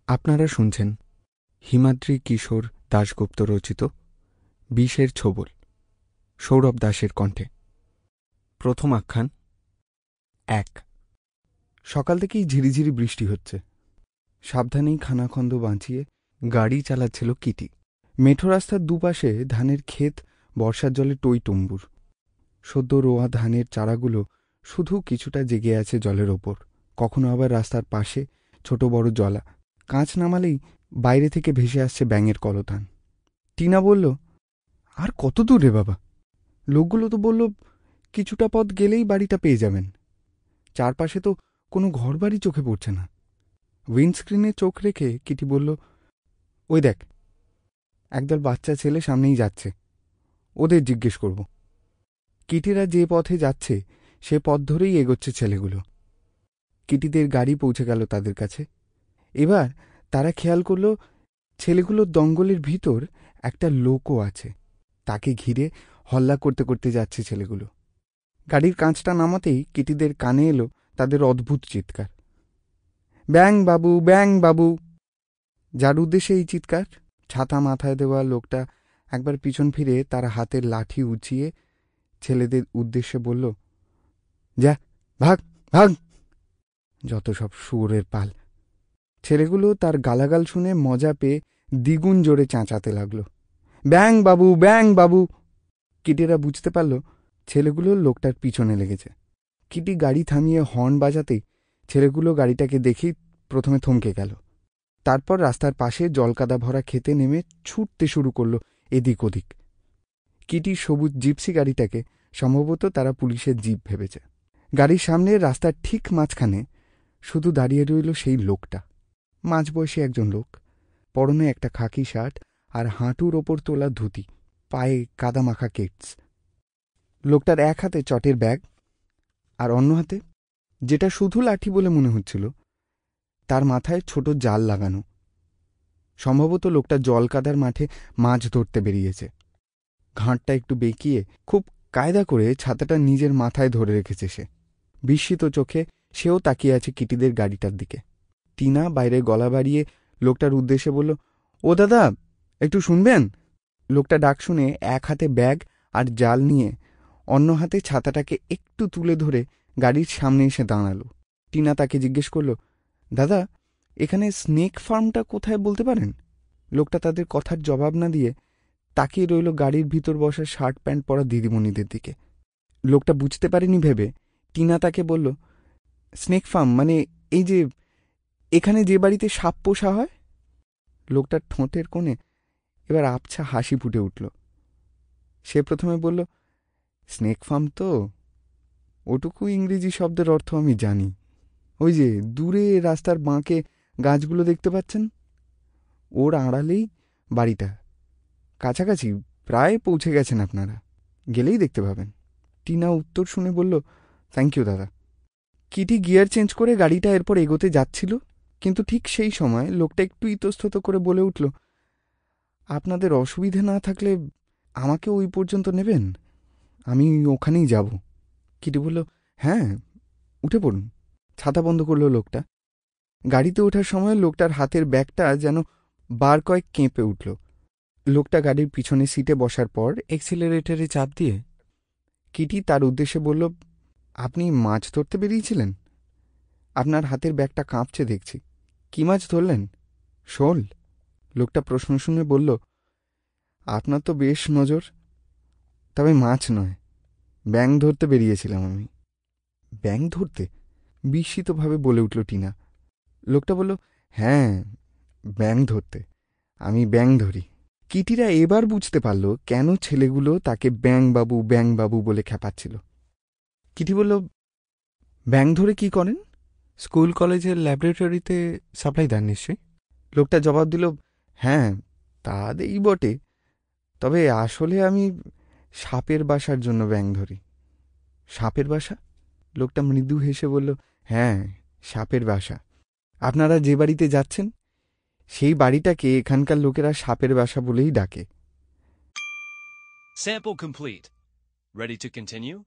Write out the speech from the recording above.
আপনারা শুনছেন হিমাদ্রি কিশোর দাশগুপ্ত রচিত বিষের ছোবল, সৌরভ দাসের কণ্ঠে। প্রথম আখ্যান ১। সকাল থেকেই ঝিরিঝিরি বৃষ্টি হচ্ছে। সাবধানেই খানাখন্দ বাঁচিয়ে গাড়ি চালাচ্ছিল কিটি। মেঠো রাস্তার দুপাশে ধানের ক্ষেত বর্ষার জলে টইটুম্বুর। সদ্য রোয়া ধানের চারাগুলো শুধু কিছুটা জেগে আছে জলের ওপর। কখনো আবার রাস্তার পাশে ছোট বড় জলা। কাঁচ নামালেই বাইরে থেকে ভেসে আসছে ব্যাঙের কলতান। টিনা বলল, আর কত দূর রে বাবা? লোকগুলো তো বলল কিছুটা পথ গেলেই বাড়িটা পেয়ে যাবেন। চারপাশে তো কোনো ঘরবাড়ি চোখে পড়ছে না। উইন্ডস্ক্রিনে চোখ রেখে কিটি বলল, ওই দেখ, একদল বাচ্চা ছেলে সামনেই যাচ্ছে, ওদের জিজ্ঞেস করব। কিটিরা যে পথে যাচ্ছে সে পথ ধরেই এগোচ্ছে ছেলেগুলো। কিটিদের গাড়ি পৌঁছে গেল তাদের কাছে। এবার তারা খেয়াল করল ছেলেগুলোর দঙ্গলের ভিতর একটা লোকও আছে। তাকে ঘিরে হল্লা করতে করতে যাচ্ছে ছেলেগুলো। গাড়ির কাঁচটা নামাতেই কিটিদের কানে এলো তাদের অদ্ভুত চিৎকার, ব্যাং বাবু, ব্যাং বাবু। যার উদ্দেশ্যে এই চিৎকার, ছাতা মাথায় দেওয়া লোকটা একবার পিছন ফিরে তার হাতের লাঠি উঁচিয়ে ছেলেদের উদ্দেশ্যে বলল, যা, ভাগ ভাগ। যত সব শুয়োরের পাল। ছেলেগুলো তার গালাগাল শুনে মজা পেয়ে দ্বিগুণ জোরে চেঁচাতে লাগল, ব্যাং বাবু, ব্যাং বাবু। কিটিরা বুঝতে পারল ছেলেগুলো লোকটার পিছনে লেগেছে। কিটি গাড়ি থামিয়ে হর্ন বাজাতেই ছেলেগুলো গাড়িটাকে দেখেই প্রথমে থমকে গেল। তারপর রাস্তার পাশে জলকাদা ভরা খেতে নেমে ছুটতে শুরু করল এদিক ওদিক। কিটির সবুজ জিপসি গাড়িটাকে সম্ভবত তারা পুলিশের জিপ ভেবেছে। গাড়ির সামনে রাস্তার ঠিক মাঝখানে শুধু দাঁড়িয়ে রইল সেই লোকটা। মাঝবয়সী একজন লোক, পরনে একটা খাকি শার্ট আর হাঁটুর ওপর তোলা ধুতি, পায়ে কাদামাখা কেটস। লোকটার এক হাতে চটের ব্যাগ আর অন্য হাতে, যেটা শুধু লাঠি বলে মনে হচ্ছিল, তার মাথায় ছোট জাল লাগানো। সম্ভবত লোকটা জলকাদার মাঠে মাছ ধরতে বেরিয়েছে। ঘাঁটটা একটু বেঁকিয়ে খুব কায়দা করে ছাতাটা নিজের মাথায় ধরে রেখেছে সে। বিস্মিত চোখে সেও তাকিয়ে আছে কিটিদের গাড়িটার দিকে। টিনা বাইরে গলা বাড়িয়ে লোকটার উদ্দেশ্যে বলল, ও দাদা, একটু শুনবেন? লোকটা ডাক শুনে এক হাতে ব্যাগ আর জাল নিয়ে অন্য হাতে ছাতাটাকে একটু তুলে ধরে গাড়ির সামনে এসে দাঁড়াল। টিনা তাকে জিজ্ঞেস করল, দাদা, এখানে স্নেক ফার্মটা কোথায় বলতে পারেন? লোকটা তাদের কথার জবাব না দিয়ে তাকিয়ে রইল গাড়ির ভিতর বসা শার্ট প্যান্ট পরা দিদিমণিদের দিকে। লোকটা বুঝতে পারেনি ভেবে টিনা তাকে বলল, স্নেক ফার্ম মানে এই যে এখানে যে বাড়িতে সাপ পোষা হয়? লোকটার ঠোঁটের কোণে এবার আবছা হাসি ফুটে উঠল। সে প্রথমে বলল, স্নেক ফার্ম তো, ওটুকু ইংরেজি শব্দের অর্থ আমি জানি। ওই যে দূরে রাস্তার বাঁকে গাছগুলো দেখতে পাচ্ছেন, ওর আড়ালেই বাড়িটা। কাছাকাছি, প্রায় পৌঁছে গেছেন আপনারা, গেলেই দেখতে পাবেন। টিনা উত্তর শুনে বলল, থ্যাংক ইউ দাদা। কিটি গিয়ার চেঞ্জ করে গাড়িটা এরপর এগোতে যাচ্ছিল, কিন্তু ঠিক সেই সময় লোকটা একটু ইতস্তত করে বলে উঠল, আপনাদের অসুবিধে না থাকলে আমাকে ওই পর্যন্ত নেবেন, আমি ওখানেই যাব। কিটি বলল, হ্যাঁ, উঠে পড়ুন। ছাতা বন্ধ করল লোকটা। গাড়িতে ওঠার সময় লোকটার হাতের ব্যাগটা যেন বার কয়েক কেঁপে উঠল। লোকটা গাড়ির পিছনে সিটে বসার পর এক্সিলারেটরে চাপ দিয়ে কিটি তার উদ্দেশ্যে বলল, আপনি মাছ ধরতে বেরিয়েছিলেন? আপনার হাতের ব্যাগটা কাঁপছে দেখছি। কি মাছ ধরলেন? শোল। লোকটা প্রশ্ন শুনে বলল, আপনার তো বেশ নজর। তবে মাছ নয়, ব্যাঙ ধরতে বেরিয়েছিলাম আমি। ব্যাঙ ধরতে? বিস্মিতভাবে বলে উঠল টিনা। লোকটা বলল, হ্যাঁ, ব্যাঙ ধরতে। আমি ব্যাঙ ধরি। কিটিরা এবার বুঝতে পারল কেন ছেলেগুলো তাকে ব্যাঙবাবু ব্যাঙবাবু বলে খেপাচ্ছিল। কিটি বলল, ব্যাঙ ধরে কি করেন? স্কুল কলেজের ল্যাবরেটরিতে সাপ্লাই দেন নিশ্চয়ই। লোকটা জবাব দিল, হ্যাঁ, তা দেই বটে, তবে আসলে আমি সাপের বাসার জন্য ব্যাঙ ধরি। সাপের বাসা? লোকটা মৃদু হেসে বলল, হ্যাঁ, সাপের বাসা। আপনারা যে বাড়িতে যাচ্ছেন সেই বাড়িটাকে এখানকার লোকেরা সাপের বাসা বলেই ডাকে। Sample complete. Ready to continue?